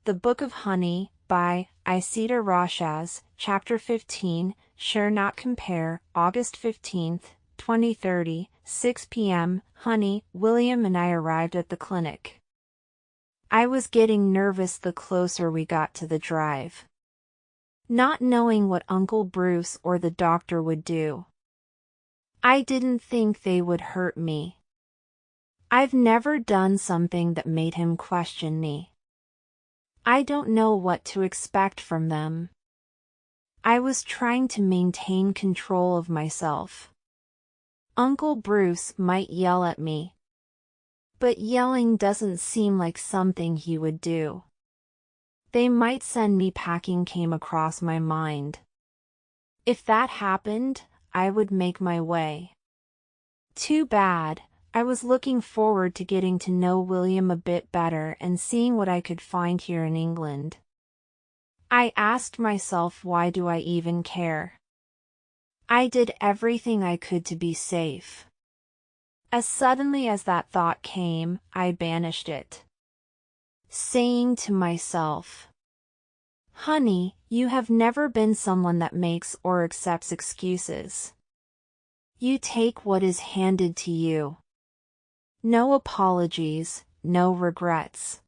The Book of Honey, by Isida Rochas, Chapter 15, Share Not Compare, August 15, 2030, 6 p.m. Honey, William and I arrived at the clinic. I was getting nervous the closer we got to the drive. Not knowing what Uncle Bruce or the doctor would do. I didn't think they would hurt me. I've never done something that made him question me. I don't know what to expect from them. I was trying to maintain control of myself. Uncle Bruce might yell at me. But yelling doesn't seem like something he would do. They might send me packing came across my mind. If that happened, I would make my way. Too bad. I was looking forward to getting to know William a bit better and seeing what I could find here in England. I asked myself, why do I even care? I did everything I could to be safe. As suddenly as that thought came, I banished it. Saying to myself, "Honey, you have never been someone that makes or accepts excuses. You take what is handed to you. No apologies, no regrets."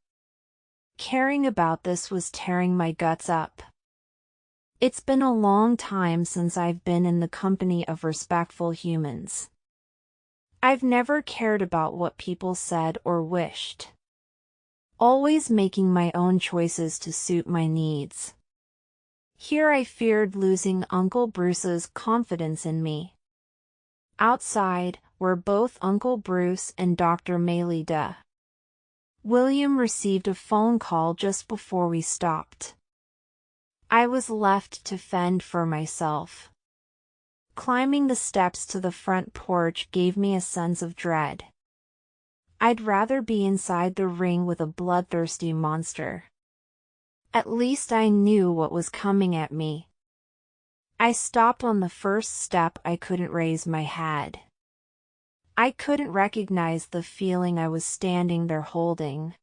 Caring about this was tearing my guts up. It's been a long time since I've been in the company of respectful humans. I've never cared about what people said or wished. Always making my own choices to suit my needs. Here I feared losing Uncle Bruce's confidence in me. Outside were both Uncle Bruce and Dr. Melida. William received a phone call just before we stopped. I was left to fend for myself. Climbing the steps to the front porch gave me a sense of dread. I'd rather be inside the ring with a bloodthirsty monster. At least I knew what was coming at me. I stopped on the first step. I couldn't raise my head. I couldn't recognize the feeling I was standing there holding.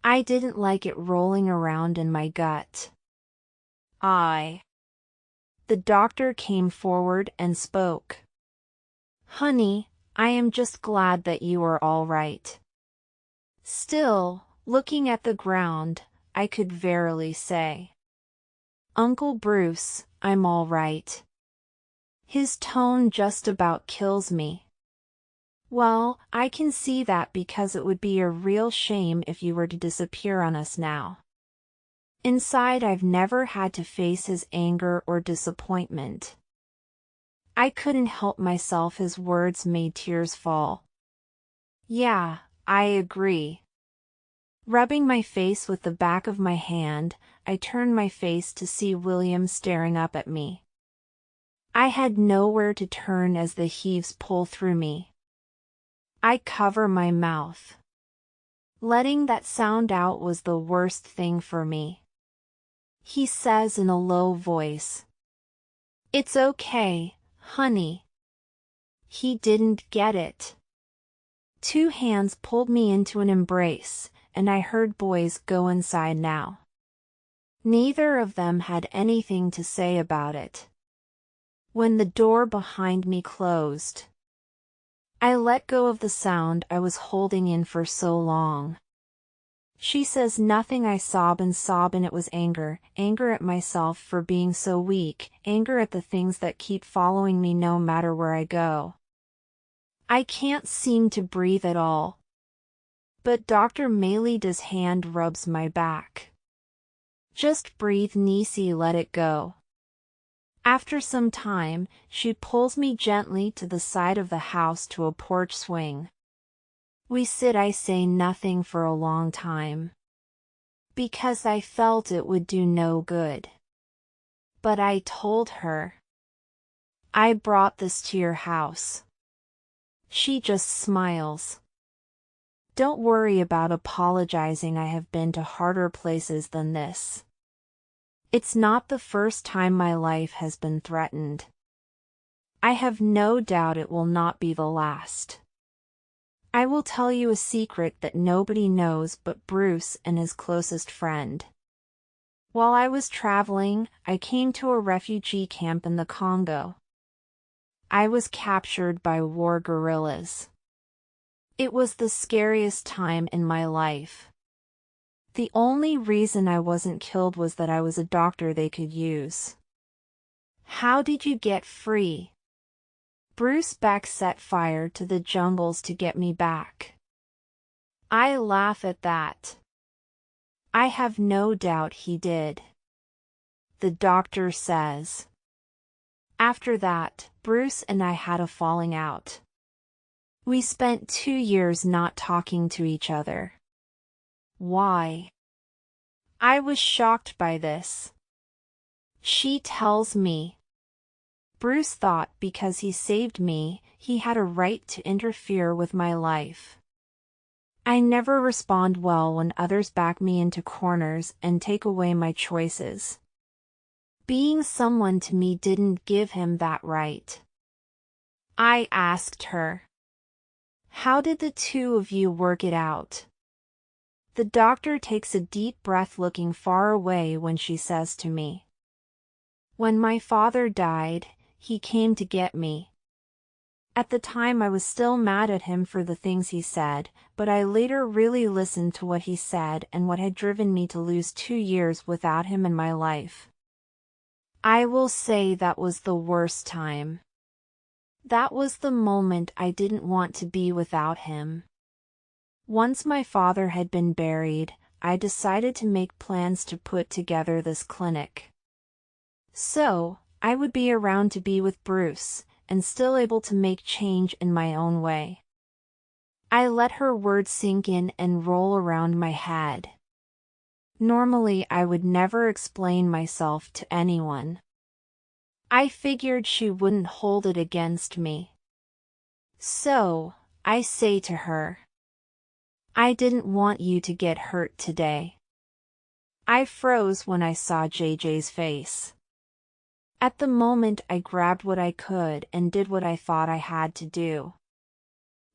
I didn't like it rolling around in my gut. The doctor came forward and spoke. "Honey, I am just glad that you are all right." Still, looking at the ground, I could verily say, "Uncle Bruce, I'm all right." His tone just about kills me. Well, I can see that, because it would be a real shame if you were to disappear on us now. Inside, I've never had to face his anger or disappointment. I couldn't help myself. His words made tears fall. "Yeah, I agree." Rubbing my face with the back of my hand, I turned my face to see William staring up at me. I had nowhere to turn as the heaves pull through me. I cover my mouth. Letting that sound out was the worst thing for me. He says in a low voice, "It's okay, honey." He didn't get it. Two hands pulled me into an embrace, and I heard boys go inside now. Neither of them had anything to say about it. When the door behind me closed, I let go of the sound I was holding in for so long. She says nothing. I sob and it was anger. Anger at myself for being so weak. Anger at the things that keep following me no matter where I go. I can't seem to breathe at all. But Dr. Melida's hand rubs my back. "Just breathe, Nisi, let it go." After some time, she pulls me gently to the side of the house to a porch swing. We sit. I say nothing for a long time, because I felt it would do no good. But I told her, "I brought this to your house." She just smiles. "Don't worry about apologizing. I have been to harder places than this. It's not the first time my life has been threatened. I have no doubt it will not be the last." I will tell you a secret that nobody knows but Bruce and his closest friend. While I was traveling, I came to a refugee camp in the Congo. I was captured by war guerrillas. It was the scariest time in my life. The only reason I wasn't killed was that I was a doctor they could use. How did you get free? Bruce Beck set fire to the jungles to get me back. I laugh at that. I have no doubt he did. The doctor says. After that, Bruce and I had a falling out. We spent 2 years not talking to each other. Why? I was shocked by this. She tells me. Bruce thought because he saved me, he had a right to interfere with my life. I never respond well when others back me into corners and take away my choices. Being someone to me didn't give him that right. I asked her. How did the two of you work it out? The doctor takes a deep breath, looking far away when she says to me. When my father died, he came to get me. At the time I was still mad at him for the things he said, but I later really listened to what he said and what had driven me to lose 2 years without him in my life. I will say that was the worst time. That was the moment I didn't want to be without him. Once my father had been buried, I decided to make plans to put together this clinic. So, I would be around to be with Bruce, and still able to make change in my own way. I let her words sink in and roll around my head. Normally I would never explain myself to anyone. I figured she wouldn't hold it against me. So, I say to her. I didn't want you to get hurt today. I froze when I saw JJ's face. At the moment I grabbed what I could and did what I thought I had to do.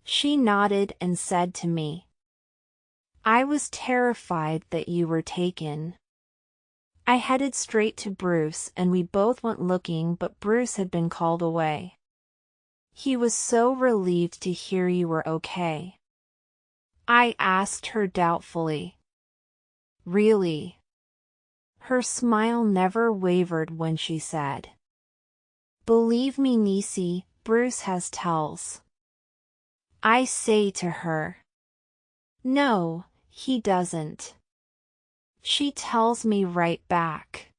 She nodded and said to me. I was terrified that you were taken. I headed straight to Bruce and we both went looking, but Bruce had been called away. He was so relieved to hear you were okay. I asked her doubtfully. Really? Her smile never wavered when she said. Believe me, Nisi, Bruce has tells. I say to her. No, he doesn't. She tells me right back.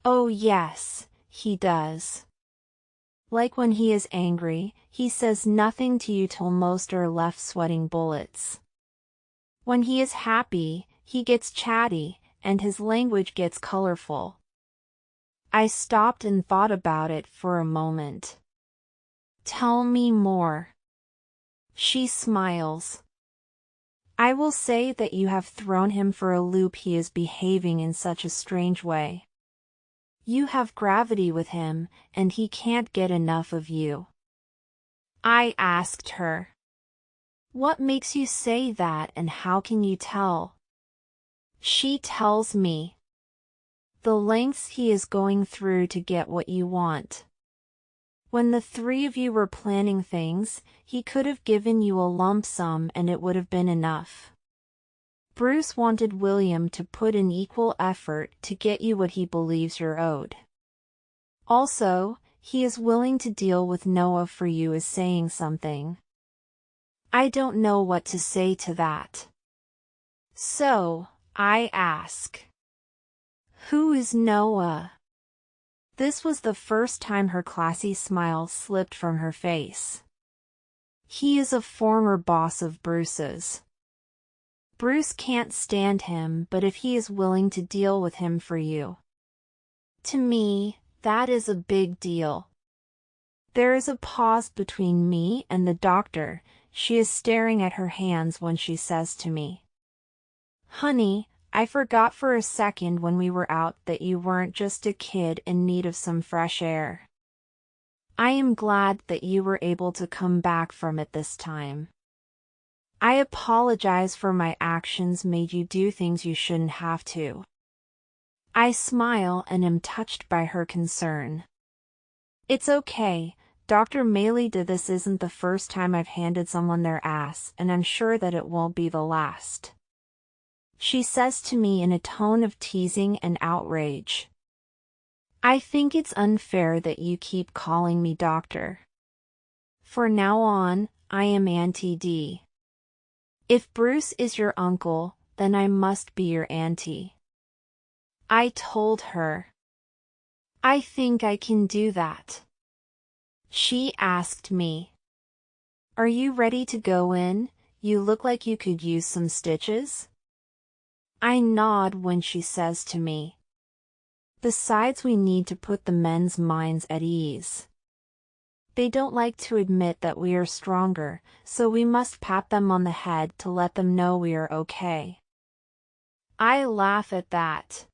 Oh yes, he does. Like when he is angry, he says nothing to you till most are left sweating bullets. When he is happy, he gets chatty, and his language gets colorful. I stopped and thought about it for a moment. Tell me more. She smiles. I will say that you have thrown him for a loop. He is behaving in such a strange way. You have gravity with him, and he can't get enough of you. I asked her. What makes you say that, and how can you tell? She tells me. The lengths he is going through to get what you want. When the 3 of you were planning things, he could have given you a lump sum and it would have been enough. Bruce wanted William to put in equal effort to get you what he believes you're owed. Also, he is willing to deal with Noah for you, is saying something. I don't know what to say to that. So, I ask. Who is Noah? This was the first time her classy smile slipped from her face. He is a former boss of Bruce's. Bruce can't stand him, but if he is willing to deal with him for you. To me, that is a big deal. There is a pause between me and the doctor. She is staring at her hands when she says to me. Honey, I forgot for a second when we were out that you weren't just a kid in need of some fresh air. I am glad that you were able to come back from it this time. I apologize for my actions made you do things you shouldn't have to. I smile and am touched by her concern. It's okay. Dr. Maley did this isn't the first time I've handed someone their ass, and I'm sure that it won't be the last. She says to me in a tone of teasing and outrage. I think it's unfair that you keep calling me doctor. For now on, I am Auntie D. If Bruce is your uncle, then I must be your auntie. I told her. I think I can do that. She asked me. Are you ready to go in? You look like you could use some stitches. I nod when she says to me. Besides, we need to put the men's minds at ease. They don't like to admit that we are stronger, so we must pat them on the head to let them know we are okay. I laugh at that.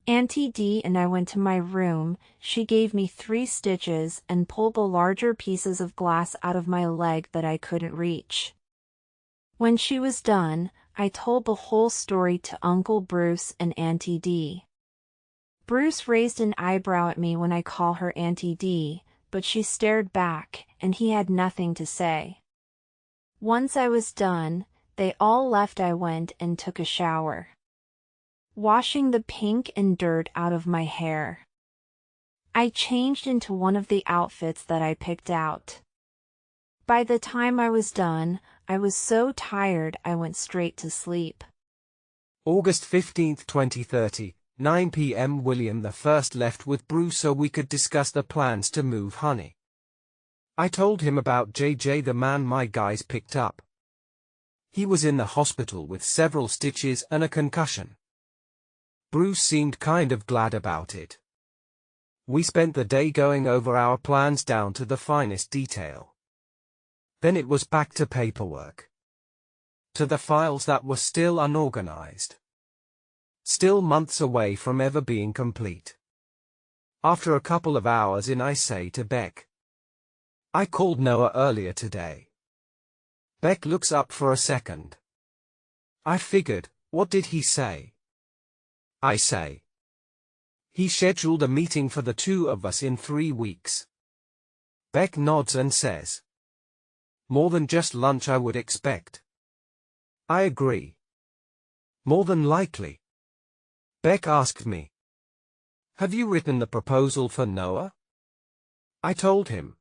Auntie D and I went to my room. She gave me 3 stitches and pulled the larger pieces of glass out of my leg that I couldn't reach. When she was done, I told the whole story to Uncle Bruce and Auntie D. Bruce raised an eyebrow at me when I call her Auntie D, but she stared back, and he had nothing to say. Once I was done, they all left. I went and took a shower, washing the pink and dirt out of my hair. I changed into one of the outfits that I picked out. By the time I was done, I was so tired I went straight to sleep. August 15, 2030, 9 p.m. William I left with Bruce so we could discuss the plans to move Honey. I told him about JJ, the man my guys picked up. He was in the hospital with several stitches and a concussion. Bruce seemed kind of glad about it. We spent the day going over our plans down to the finest detail. Then it was back to paperwork. To the files that were still unorganized. Still months away from ever being complete. After a couple of hours in, I say to Beck, I called Noah earlier today. Beck looks up for a second. I figured, what did he say? I say. He scheduled a meeting for the 2 of us in 3 weeks. Beck nods and says. More than just lunch, I would expect. I agree. More than likely. Beck asked me. Have you written the proposal for Noah? I told him.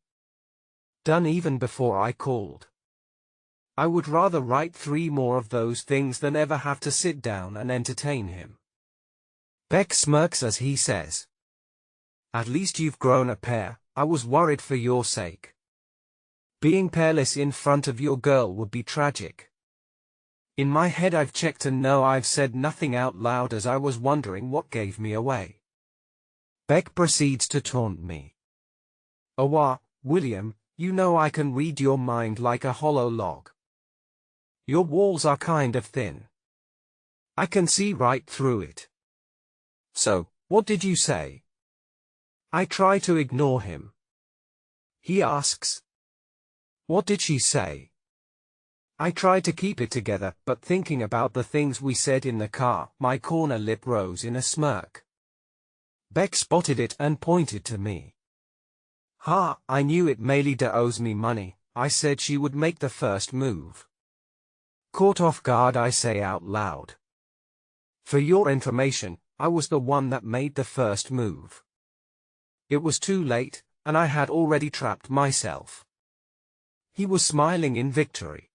Done even before I called. I would rather write 3 more of those things than ever have to sit down and entertain him. Beck smirks as he says. At least you've grown a pair. I was worried for your sake. Being pairless in front of your girl would be tragic. In my head I've checked and no, I've said nothing out loud as I was wondering what gave me away. Beck proceeds to taunt me. Oh, William, you know I can read your mind like a hollow log. Your walls are kind of thin. I can see right through it. So, what did you say? I try to ignore him. He asks. What did she say? I try to keep it together, but thinking about the things we said in the car, my corner lip rose in a smirk. Beck spotted it and pointed to me. Ha, I knew it. Melida owes me money. I said she would make the first move. Caught off guard, I say out loud. For your information, I was the one that made the first move. It was too late, and I had already trapped myself. He was smiling in victory,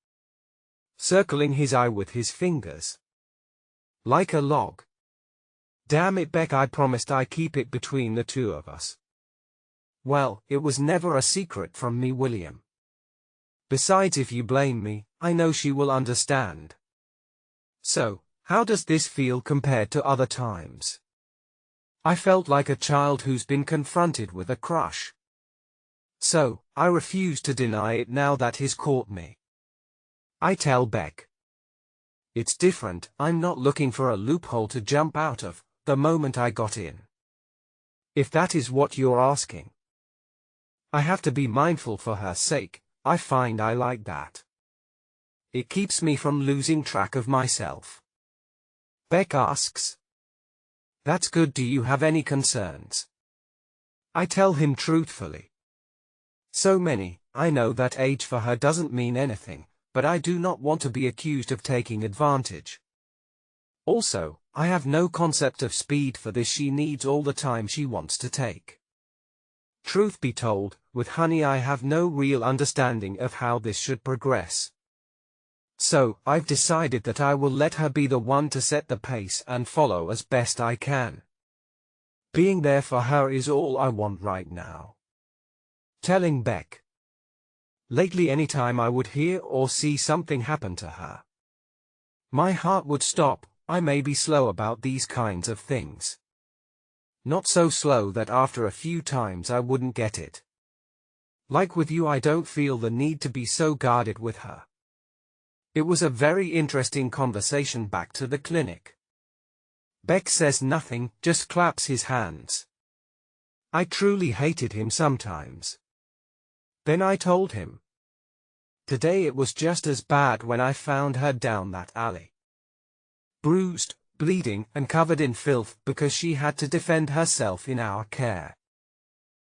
circling his eye with his fingers. Like a log. Damn it, Beck, I promised I keep it between the 2 of us. Well, it was never a secret from me, William. Besides, if you blame me, I know she will understand. So, how does this feel compared to other times? I felt like a child who's been confronted with a crush. So, I refuse to deny it now that he's caught me. I tell Beck. It's different. I'm not looking for a loophole to jump out of, the moment I got in. If that is what you're asking. I have to be mindful for her sake. I find I like that. It keeps me from losing track of myself. Beck asks. That's good. Do you have any concerns? I tell him truthfully. So many. I know that age for her doesn't mean anything, but I do not want to be accused of taking advantage. Also, I have no concept of speed for this. She needs all the time she wants to take. Truth be told, with Honey I have no real understanding of how this should progress. So, I've decided that I will let her be the one to set the pace and follow as best I can. Being there for her is all I want right now. Telling Beck. Lately anytime I would hear or see something happen to her, my heart would stop. I may be slow about these kinds of things. Not so slow that after a few times I wouldn't get it. Like with you, I don't feel the need to be so guarded with her. It was a very interesting conversation back to the clinic. Beck says nothing, just claps his hands. I truly hated him sometimes. Then I told him. Today it was just as bad when I found her down that alley. Bruised, bleeding, and covered in filth because she had to defend herself in our care.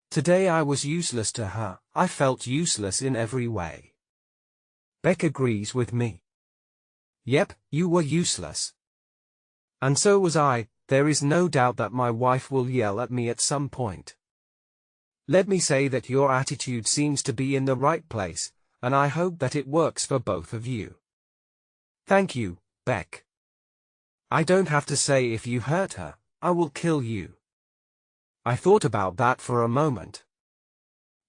Today I was useless to her. I felt useless in every way. Beck agrees with me. Yep, you were useless. And so was I. There is no doubt that my wife will yell at me at some point. Let me say that your attitude seems to be in the right place, and I hope that it works for both of you. Thank you, Beck. I don't have to say if you hurt her, I will kill you. I thought about that for a moment.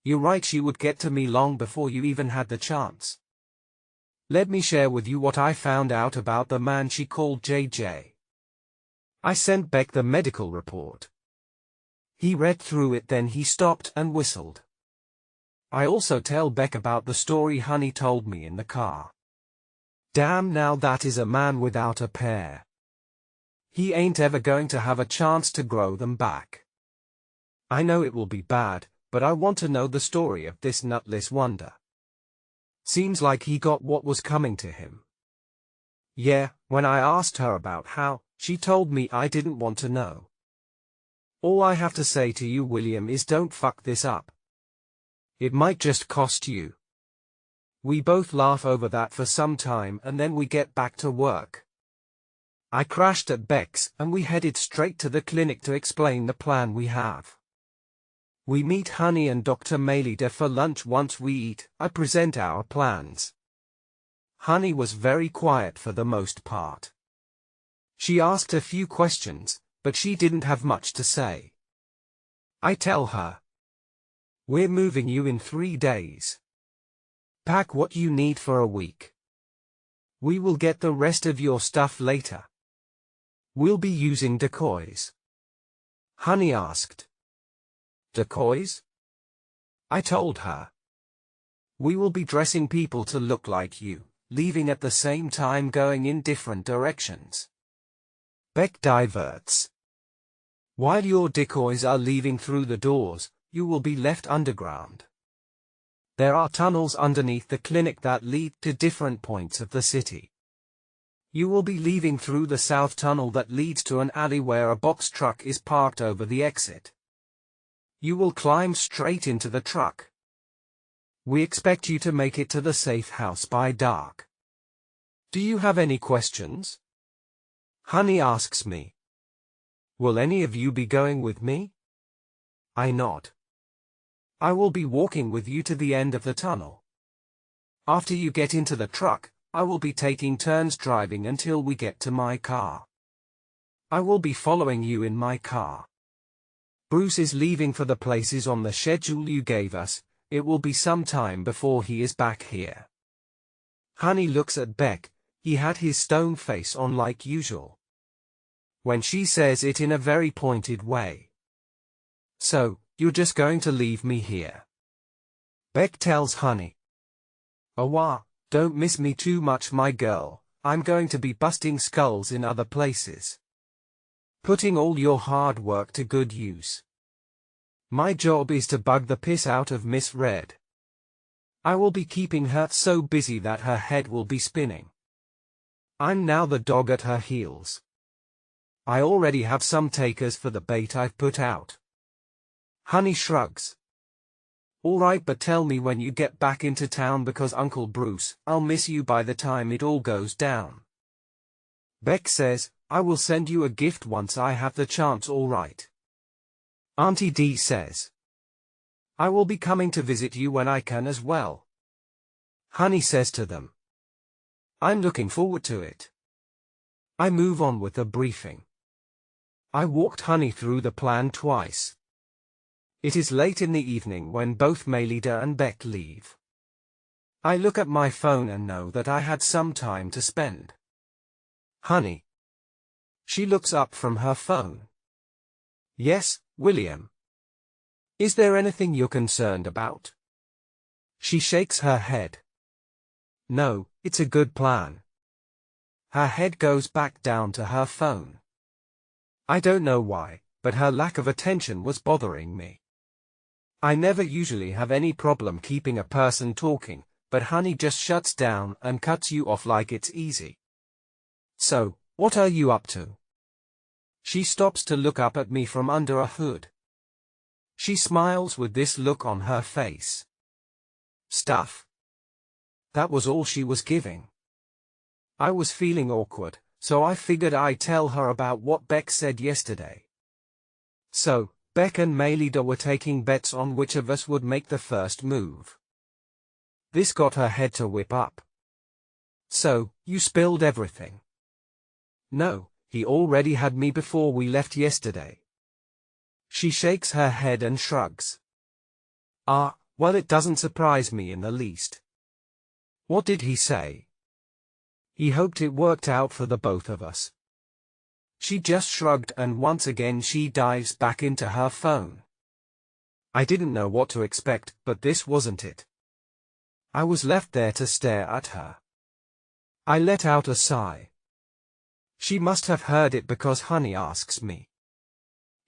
You're right, she would get to me long before you even had the chance. Let me share with you what I found out about the man she called JJ. I sent Beck the medical report. He read through it, then he stopped and whistled. I also tell Beck about the story Honey told me in the car. Damn, now that is a man without a pair. He ain't ever going to have a chance to grow them back. I know it will be bad, but I want to know the story of this nutless wonder. Seems like he got what was coming to him. Yeah, when I asked her about how, she told me I didn't want to know. All I have to say to you, William, is don't fuck this up. It might just cost you. We both laugh over that for some time and then we get back to work. I crashed at Beck's and we headed straight to the clinic to explain the plan we have. We meet Honey and Dr. Maylida for lunch. Once we eat, I present our plans. Honey was very quiet for the most part. She asked a few questions, but she didn't have much to say. I tell her. We're moving you in 3 days. Pack what you need for a week. We will get the rest of your stuff later. We'll be using decoys. Honey asked. Decoys? I told her. We will be dressing people to look like you, leaving at the same time going in different directions. Beck diverts. While your decoys are leaving through the doors, you will be left underground. There are tunnels underneath the clinic that lead to different points of the city. You will be leaving through the south tunnel that leads to an alley where a box truck is parked over the exit. You will climb straight into the truck. We expect you to make it to the safe house by dark. Do you have any questions? Honey asks me. Will any of you be going with me? I nod. I will be walking with you to the end of the tunnel. After you get into the truck, I will be taking turns driving until we get to my car. I will be following you in my car. Bruce is leaving for the places on the schedule you gave us. It will be some time before he is back here. Honey looks at Beck. He had his stone face on like usual. When she says it in a very pointed way. So, you're just going to leave me here? Beck tells Honey. Oh, don't miss me too much, my girl. I'm going to be busting skulls in other places. Putting all your hard work to good use. My job is to bug the piss out of Miss Red. I will be keeping her so busy that her head will be spinning. I'm now the dog at her heels. I already have some takers for the bait I've put out. Honey shrugs. All right, but tell me when you get back into town because Uncle Bruce, I'll miss you by the time it all goes down. Beck says, I will send you a gift once I have the chance, all right. Auntie Dee says, I will be coming to visit you when I can as well. Honey says to them, I'm looking forward to it. I move on with the briefing. I walked Honey through the plan twice. It is late in the evening when both Melida and Beck leave. I look at my phone and know that I had some time to spend. Honey. She looks up from her phone. Yes, William. Is there anything you're concerned about? She shakes her head. No, it's a good plan. Her head goes back down to her phone. I don't know why, but her lack of attention was bothering me. I never usually have any problem keeping a person talking, but Honey just shuts down and cuts you off like it's easy. So, what are you up to? She stops to look up at me from under a hood. She smiles with this look on her face. Stuff. That was all she was giving. I was feeling awkward, so I figured I'd tell her about what Beck said yesterday. So, Beck and Melida were taking bets on which of us would make the first move. This got her head to whip up. So, you spilled everything? No, he already had me before we left yesterday. She shakes her head and shrugs. Well, it doesn't surprise me in the least. What did he say? He hoped it worked out for the both of us. She just shrugged and once again she dives back into her phone. I didn't know what to expect, but this wasn't it. I was left there to stare at her. I let out a sigh. She must have heard it because Honey asks me.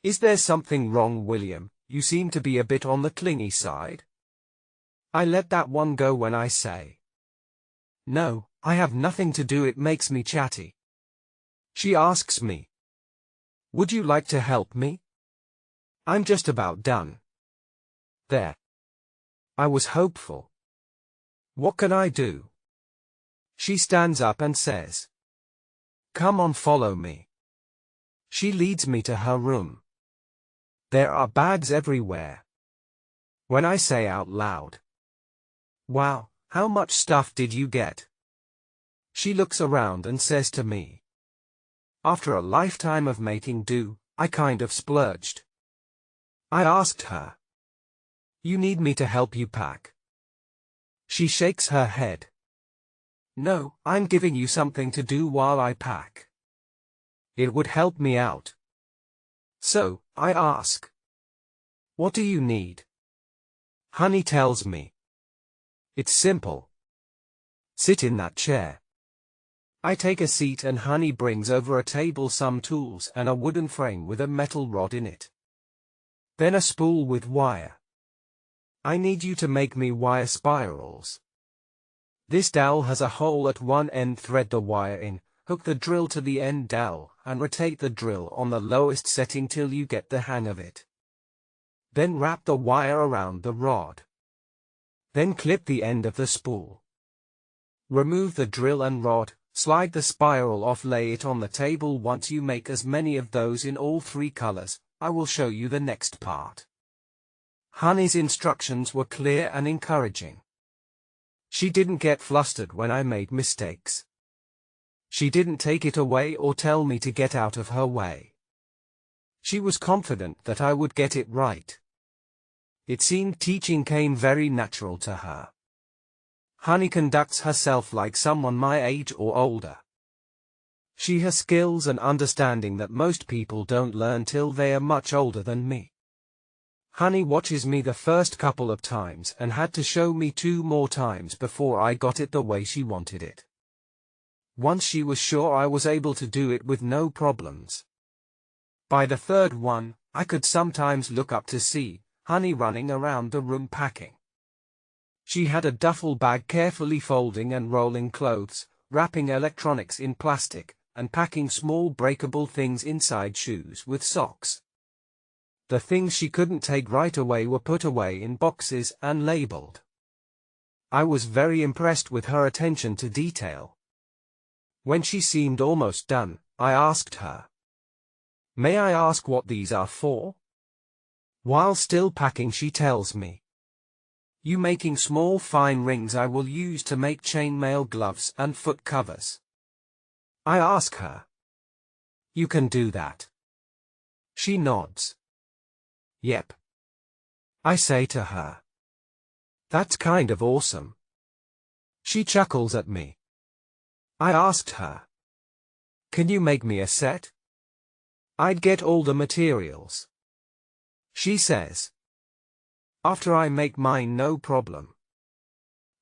Is there something wrong, William? You seem to be a bit on the clingy side. I let that one go when I say. No, I have nothing to do, it makes me chatty. She asks me. Would you like to help me? I'm just about done. There. I was hopeful. What can I do? She stands up and says. Come on, follow me. She leads me to her room. There are bags everywhere. When I say out loud, wow, how much stuff did you get? She looks around and says to me. After a lifetime of making do, I kind of splurged. I asked her. You need me to help you pack? She shakes her head. No, I'm giving you something to do while I pack. It would help me out. So, I ask. What do you need? Honey tells me. It's simple. Sit in that chair. I take a seat and Honey brings over a table some tools and a wooden frame with a metal rod in it. Then a spool with wire. I need you to make me wire spirals. This dowel has a hole at one end, thread the wire in, hook the drill to the end dowel, and rotate the drill on the lowest setting till you get the hang of it. Then wrap the wire around the rod. Then clip the end of the spool. Remove the drill and rod, slide the spiral off, lay it on the table. Once you make as many of those in all 3 colors, I will show you the next part. Honey's instructions were clear and encouraging. She didn't get flustered when I made mistakes. She didn't take it away or tell me to get out of her way. She was confident that I would get it right. It seemed teaching came very natural to her. Honey conducts herself like someone my age or older. She has skills and understanding that most people don't learn till they are much older than me. Honey watches me the first couple of times and had to show me 2 more times before I got it the way she wanted it. Once she was sure I was able to do it with no problems. By the 3rd one, I could sometimes look up to see Honey running around the room packing. She had a duffel bag carefully folding and rolling clothes, wrapping electronics in plastic, and packing small breakable things inside shoes with socks. The things she couldn't take right away were put away in boxes and labeled. I was very impressed with her attention to detail. When she seemed almost done, I asked her, "May I ask what these are for?" While still packing, she tells me, "You making small fine rings I will use to make chainmail gloves and foot covers." I ask her, "You can do that?" She nods. "Yep." I say to her, "That's kind of awesome." She chuckles at me. I asked her, "Can you make me a set?" I'd get all the materials. She says, "After I make mine, no problem.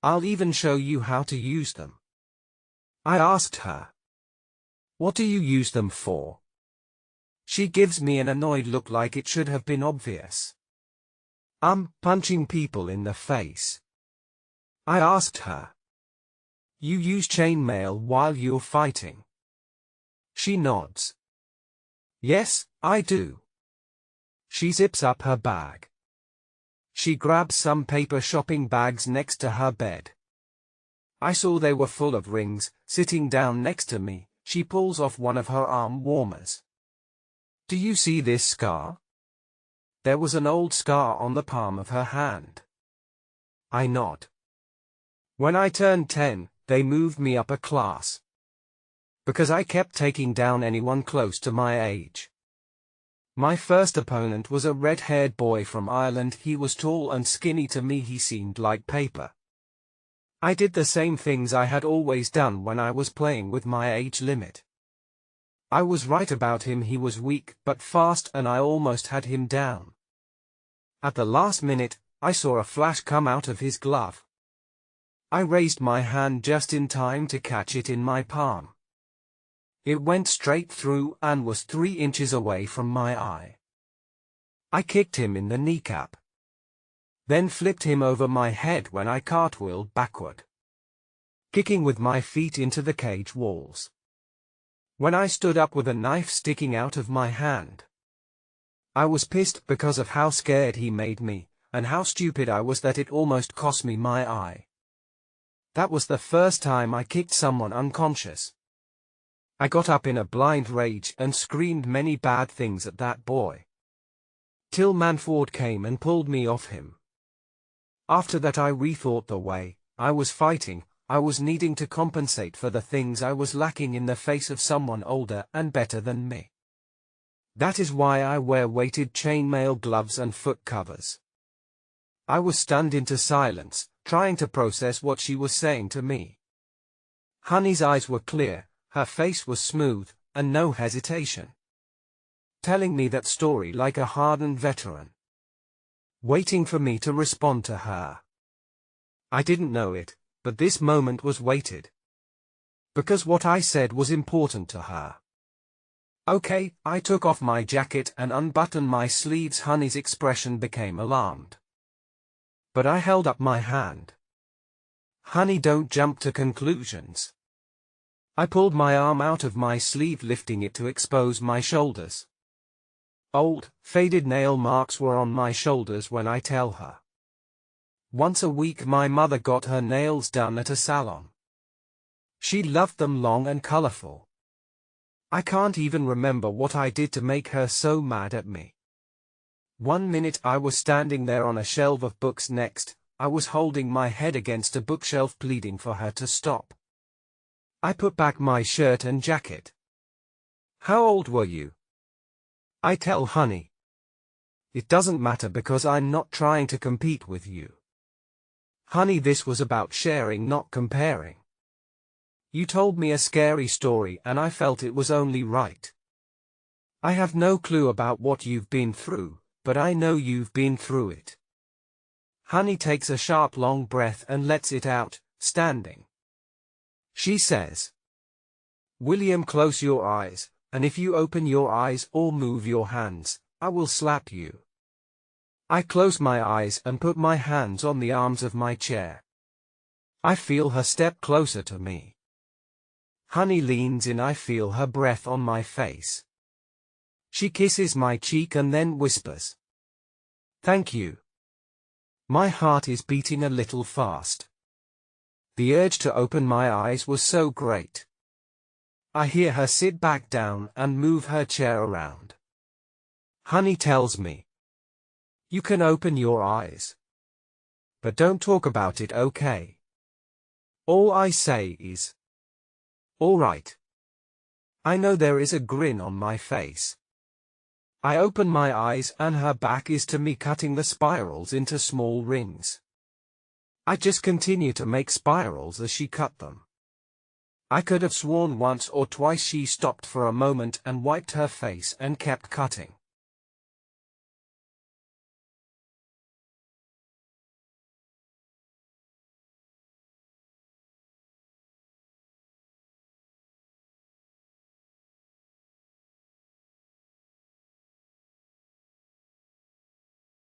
I'll even show you how to use them." I asked her, "What do you use them for?" She gives me an annoyed look like it should have been obvious. Punching people in the face." I asked her, "You use chainmail while you're fighting?" She nods. "Yes, I do." She zips up her bag. She grabs some paper shopping bags next to her bed. I saw they were full of rings. Sitting down next to me, she pulls off one of her arm warmers. "Do you see this scar?" There was an old scar on the palm of her hand. I nod. "When I turned 10, they moved me up a class. Because I kept taking down anyone close to my age. My first opponent was a red-haired boy from Ireland. He was tall and skinny. To me he seemed like paper. I did the same things I had always done when I was playing with my age limit. I was right about him. He was weak but fast, and I almost had him down. At the last minute, I saw a flash come out of his glove. I raised my hand just in time to catch it in my palm. It went straight through and was 3 inches away from my eye. I kicked him in the kneecap. Then flipped him over my head when I cartwheeled backward, kicking with my feet into the cage walls. When I stood up with a knife sticking out of my hand, I was pissed because of how scared he made me, and how stupid I was that it almost cost me my eye. That was the first time I kicked someone unconscious. I got up in a blind rage and screamed many bad things at that boy. Till Manford came and pulled me off him. After that I rethought the way I was fighting. I was needing to compensate for the things I was lacking in the face of someone older and better than me. That is why I wear weighted chainmail gloves and foot covers. I was stunned into silence, trying to process what she was saying to me. Honey's eyes were clear, her face was smooth, and no hesitation. Telling me that story like a hardened veteran. Waiting for me to respond to her. I didn't know it, but this moment was weighted. Because what I said was important to her. "Okay," I took off my jacket and unbuttoned my sleeves. Honey's expression became alarmed. But I held up my hand. "Honey, don't jump to conclusions." I pulled my arm out of my sleeve, lifting it to expose my shoulders. Old, faded nail marks were on my shoulders when I tell her. Once a week my mother got her nails done at a salon. She loved them long and colorful. I can't even remember what I did to make her so mad at me. One minute I was standing there on a shelf of books, next, I was holding my head against a bookshelf pleading for her to stop. I put back my shirt and jacket. "How old were you?" I tell Honey. "It doesn't matter because I'm not trying to compete with you." "Honey, this was about sharing, not comparing. You told me a scary story and I felt it was only right. I have no clue about what you've been through, but I know you've been through it." Honey takes a sharp long breath and lets it out, standing. She says, "William, close your eyes, and if you open your eyes or move your hands, I will slap you." I close my eyes and put my hands on the arms of my chair. I feel her step closer to me. Honey leans in. I feel her breath on my face. She kisses my cheek and then whispers, "Thank you." My heart is beating a little fast. The urge to open my eyes was so great. I hear her sit back down and move her chair around. Honey tells me, "You can open your eyes. But don't talk about it, okay?" All I say is, "All right." I know there is a grin on my face. I open my eyes and her back is to me, cutting the spirals into small rings. I just continue to make spirals as she cut them. I could have sworn once or twice she stopped for a moment and wiped her face and kept cutting.